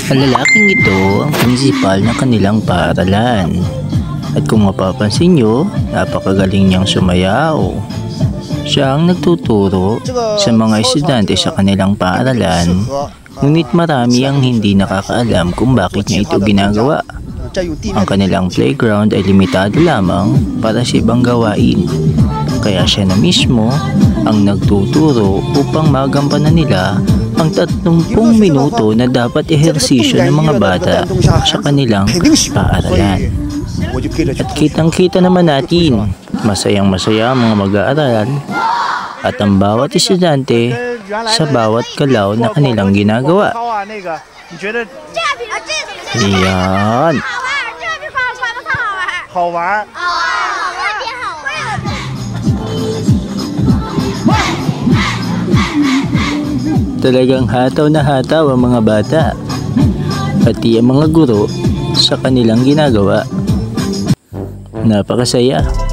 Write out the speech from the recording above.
Ang lalaking ito ang prinsipal ng kanilang paaralan. At kung mapapansin nyo, napakagaling niyang sumayaw. Siya ang nagtuturo sa mga estudyante sa kanilang paaralan, ngunit marami ang hindi nakakaalam kung bakit niya ito ginagawa. Ang kanilang playground ay limitado lamang para sa ibang gawain, kaya siya na mismo ang nagtuturo upang magampanan nila ang 30 minuto na dapat ehersisyo ng mga bata sa kanilang paaralan. At kitang-kita naman natin, masayang-masaya ang mga mag-aaral at ang bawat estudyante sa bawat galaw na kanilang ginagawa. Yan. Talagang hataw na hataw ang mga bata, pati ang mga guro sa kanilang ginagawa. Napakasaya.